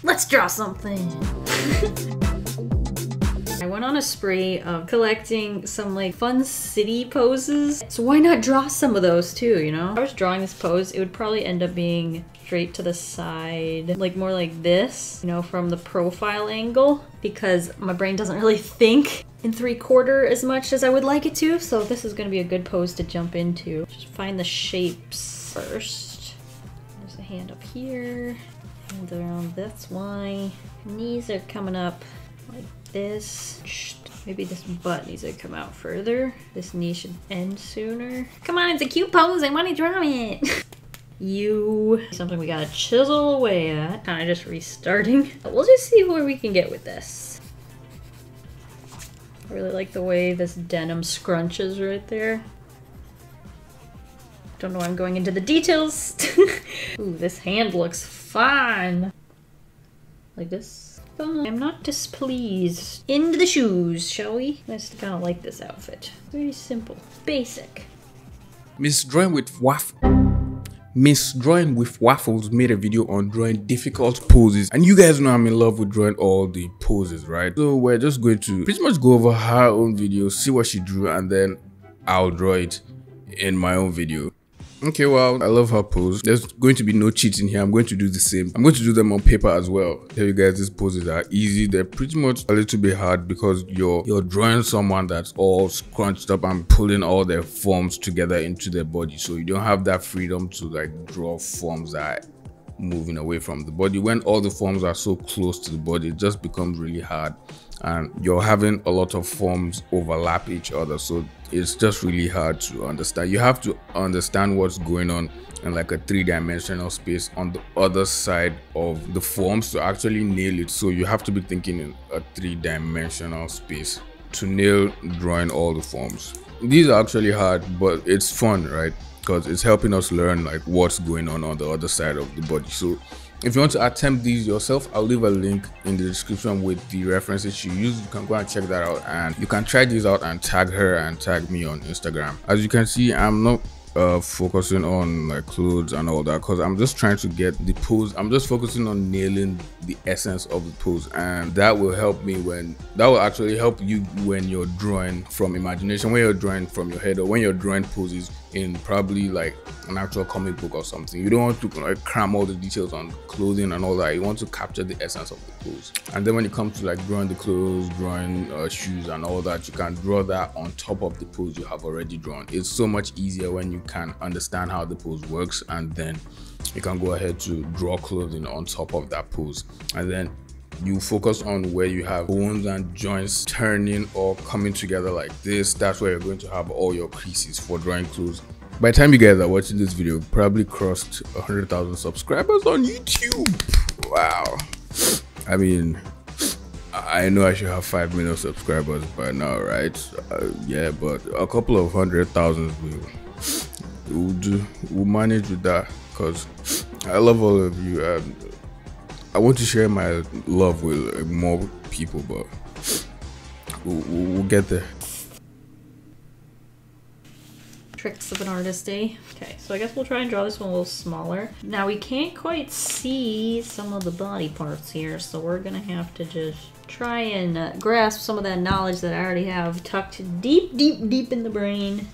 Let's draw something. I went on a spree of collecting some like fun city poses. So why not draw some of those too, you know? If I was drawing this pose, it would probably end up being straight to the side, like more like this, you know, from the profile angle, because my brain doesn't really think in 3/4 as much as I would like it to. So this is gonna be a good pose to jump into. Just find the shapes first. There's a hand up here, hand around, that's why. Knees are coming up like this. Maybe this butt needs to come out further. This knee should end sooner. Come on, it's a cute pose, I wanna draw it. Something we gotta chisel away at. Kinda just restarting. We'll just see where we can get with this. I really like the way this denim scrunches right there. Don't know why I'm going into the details. Ooh, this hand looks fun. Like this. I'm not displeased. Into the shoes, shall we? I just kinda like this outfit. Very simple. Basic. Miss Drawingwiffwaffles made a video on drawing difficult poses, and you guys know I'm in love with drawing all the poses, right? So we're just going to pretty much go over her own video, see what she drew, and then I'll draw it in my own video. Okay, well, I love her pose. There's going to be no cheating here. I'm going to do the same. I'm going to do them on paper as well. Tell you guys, these poses are easy. They're pretty much a little bit hard because you're drawing someone that's all scrunched up and pulling all their forms together into their body. So you don't have that freedom to like draw forms that are moving away from the body. When all the forms are so close to the body, it just becomes really hard. And you're having a lot of forms overlap each other, so it's just really hard to understand. You have to understand what's going on in like a 3-dimensional space on the other side of the forms to actually nail it. So you have to be thinking in a 3-dimensional space to nail drawing all the forms. These are actually hard, but it's fun, right? Because it's helping us learn like what's going on the other side of the body. So if you want to attempt these yourself, I'll leave a link in the description with the references she used. You can go and check that out, and you can try these out and tag her and tag me on Instagram. As you can see, I'm not focusing on like clothes and all that because I'm just trying to get the pose. I'm just focusing on nailing the essence of the pose, and that will help me that will actually help you when you're drawing from imagination, when you're drawing from your head, or when you're drawing poses in probably like an actual comic book or something. You don't want to like cram all the details on clothing and all that. You want to capture the essence of the pose, and then when it comes to like drawing the clothes, drawing shoes and all that, you can draw that on top of the pose you have already drawn. It's so much easier when you can understand how the pose works, and then you can go ahead to draw clothing on top of that pose, and then you focus on where you have bones and joints turning or coming together like this. That's where you're going to have all your creases for drawing clothes. By the time you guys are watching this video, probably crossed 100,000 subscribers on YouTube. Wow. I mean, I know I should have 5 million subscribers by now, right? Yeah, but a couple of 100,000 we'll manage with that, because I love all of you, and I want to share my love with more people, but we'll get there. Tricks of an artist, eh? Okay, so I guess we'll try and draw this one a little smaller. Now we can't quite see some of the body parts here, so we're gonna have to just try and grasp some of that knowledge that I already have tucked deep in the brain.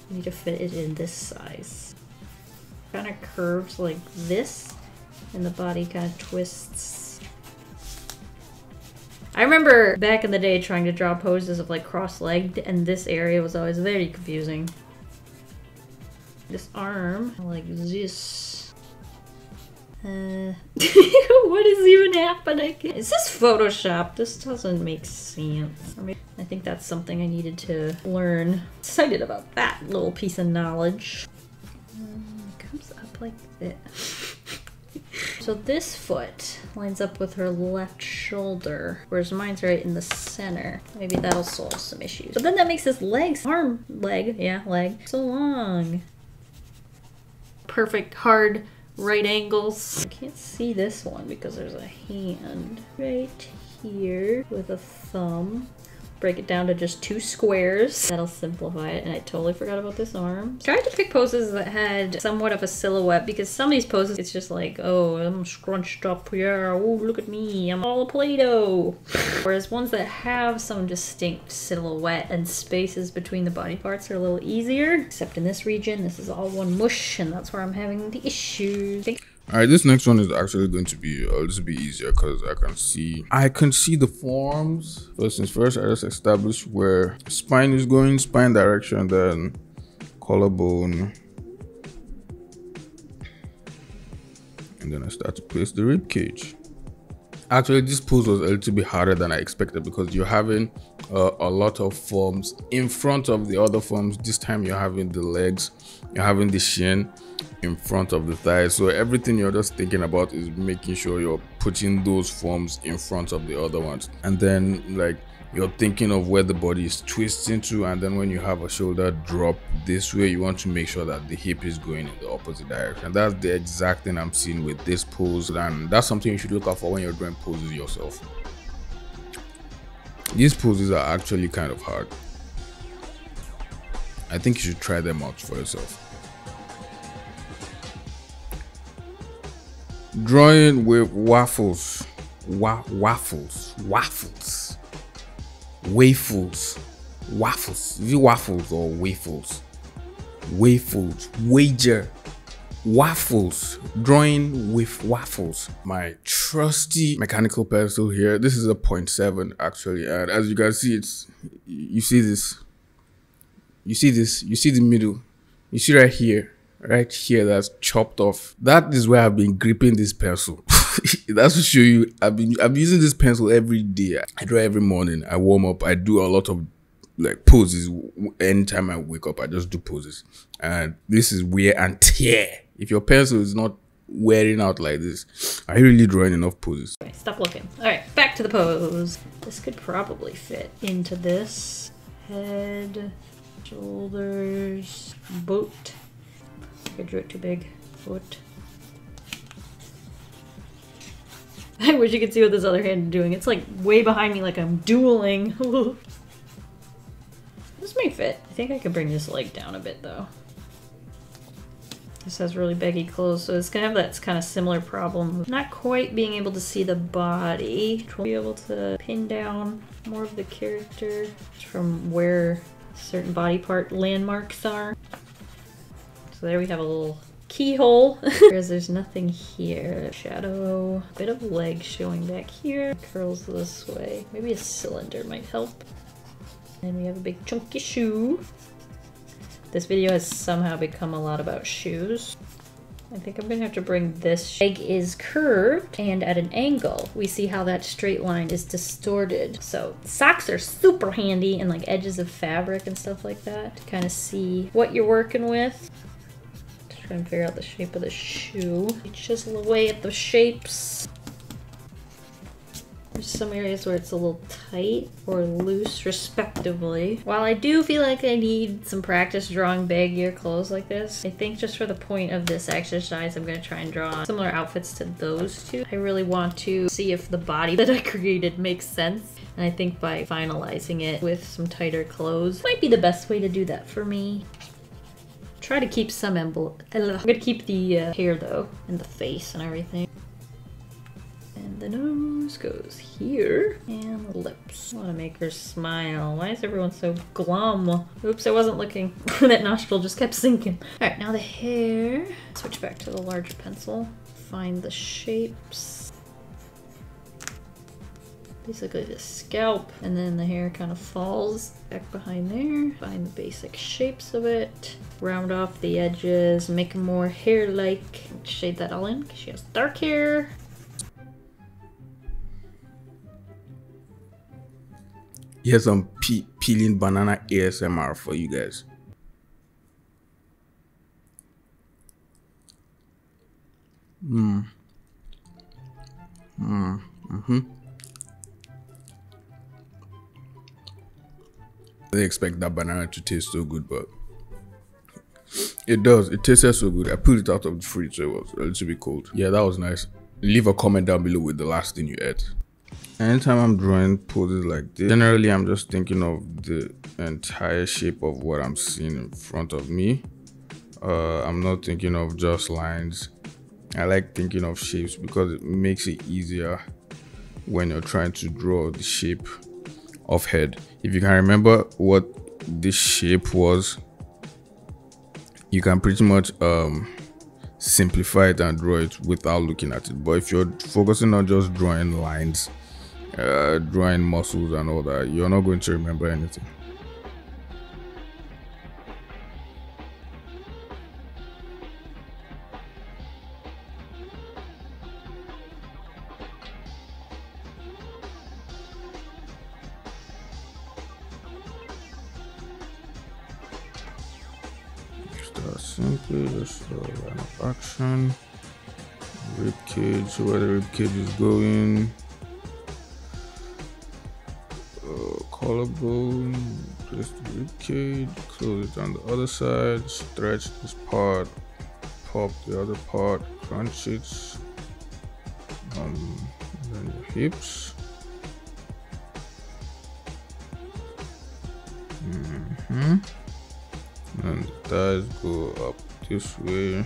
Need to fit it in this size. Kind of curves like this, and the body kind of twists. I remember back in the day trying to draw poses of like cross-legged, and this area was always very confusing. This arm, like this. What is even happening? Is this Photoshop? This doesn't make sense. I think that's something I needed to learn. Excited about that little piece of knowledge. Comes up like this. So this foot lines up with her left shoulder, whereas mine's right in the center. Maybe that'll solve some issues. But then that makes this leg, leg, so long. Perfect hard right angles. I can't see this one because there's a hand right here with a thumb. break it down to just 2 squares. That'll simplify it, and I totally forgot about this arm. Tried to pick poses that had somewhat of a silhouette, because some of these poses, it's just like, oh, I'm scrunched up here, oh, look at me, I'm all Play-Doh. Whereas ones that have some distinct silhouette and spaces between the body parts are a little easier. Except in this region, this is all one mush, and that's where I'm having the issue. Alright, this next one is actually going to be a little bit easier because I can see the forms. First things first, I just establish where spine is going, spine direction, then collarbone, and then I start to place the rib cage. Actually, this pose was a little bit harder than I expected because you're having a lot of forms in front of the other forms. This time you're having the legs, you're having the shin in front of the thighs, so everything you're just thinking about is making sure you're putting those forms in front of the other ones, and then like you're thinking of where the body is twisting to, and then when you have a shoulder drop this way, you want to make sure that the hip is going in the opposite direction. That's the exact thing I'm seeing with this pose, and that's something you should look out for when you're doing poses yourself. These poses are actually kind of hard. I think you should try them out for yourself. Drawing with waffles, wafles, is it waffles or wafles? Wager, waffles. Drawing with waffles. My trusty mechanical pencil here. This is a 0.7 actually, and as you can see, you see the middle, you see right here, that's chopped off. That is where I've been gripping this pencil. That's to show you I'm using this pencil every day. I draw every morning, I warm up, I do a lot of like poses. Anytime I wake up, I just do poses, and this is wear and tear. If your pencil is not wearing out like this, are you really drawing enough poses? Okay, stop looking. All right, back to the pose. This could probably fit into this. Head, shoulders, boot. I drew it too big. Foot. I wish you could see what this other hand is doing. It's like way behind me, like I'm dueling. This may fit. I think I could bring this leg down a bit though. This has really baggy clothes, so it's gonna have that kind of similar problem. Not quite being able to see the body. We'll be able to pin down more of the character from where certain body part landmarks are. So there we have a little keyhole. Whereas there's nothing here. Shadow, a bit of leg showing back here. Curls this way. Maybe a cylinder might help. And we have a big chunky shoe. This video has somehow become a lot about shoes. I think I'm gonna have to bring this. Leg is curved and at an angle. We see how that straight line is distorted. So socks are super handy and like edges of fabric and stuff like that to kind of see what you're working with. Try and figure out the shape of the shoe. Chisel away at the shapes. There's some areas where it's a little tight or loose respectively. While I do feel like I need some practice drawing baggier clothes like this, I think just for the point of this exercise, I'm gonna try and draw similar outfits to those two. I really want to see if the body that I created makes sense. And I think by finalizing it with some tighter clothes might be the best way to do that for me. Try to keep some emblem. I'm gonna keep the hair though, and the face and everything. And the nose goes here, and the lips. I wanna make her smile. Why is everyone so glum? Oops, I wasn't looking. That nostril just kept sinking. All right, now the hair. Switch back to the larger pencil. Find the shapes. Basically the scalp, and then the hair kind of falls back behind there. Find the basic shapes of it. Round off the edges, make them more hair-like. Shade that all in because she has dark hair. Here's some peeling banana ASMR for you guys. I didn't expect that banana to taste so good, but it does. It tasted so good. I pulled it out of the fridge, so it was a little bit cold. Yeah, that was nice. Leave a comment down below with the last thing you ate. Anytime I'm drawing poses like this, generally I'm just thinking of the entire shape of what I'm seeing in front of me. I'm not thinking of just lines. I like thinking of shapes because it makes it easier when you're trying to draw the shape of head. If you can remember what this shape was, you can pretty much simplify it and draw it without looking at it. But if you're focusing on just drawing lines, drawing muscles and all that, you're not going to remember anything. Start simply, just line of action, rib cage, where the rib cage is going. Collarbone, place the rib cage, close it on the other side, stretch this part, pop the other part, crunch it, then your hips. And the thighs go up this way.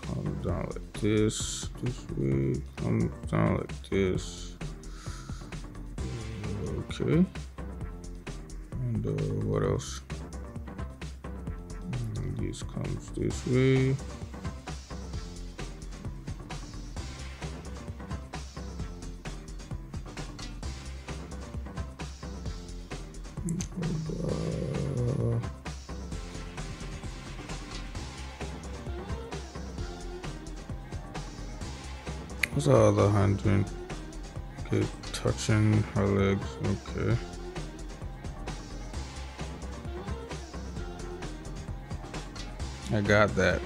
Come down like this way, come down like this. Okay. And what else? And this comes this way. What's the other hand doing? Okay, touching her legs. Okay. I got that.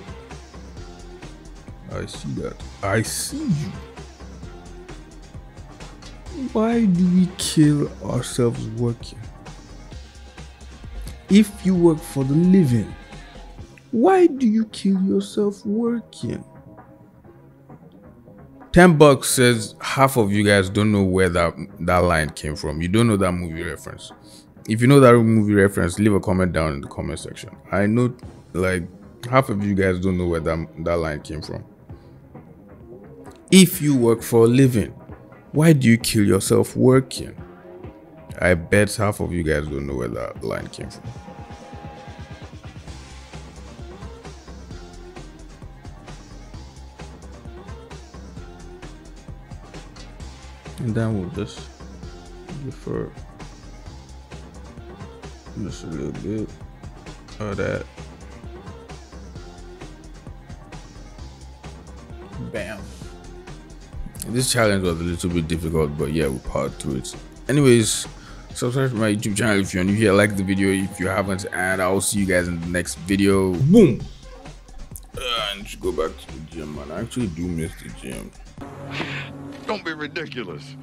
I see that. I see you. Why do we kill ourselves working? If you work for the living, why do you kill yourself working? $10 says half of you guys don't know where that line came from. You don't know that movie reference. If you know that movie reference, leave a comment down in the comment section. I know like half of you guys don't know where that line came from. If you work for a living, why do you kill yourself working? I bet half of you guys don't know where that line came from. And then we'll just give her just a little bit of that. Bam. This challenge was a little bit difficult, but yeah, we powered through it. Anyways, subscribe to my YouTube channel if you're new here, like the video if you haven't, and I'll see you guys in the next video. Boom. And go back to the gym, man. I actually do miss the gym. Don't be ridiculous.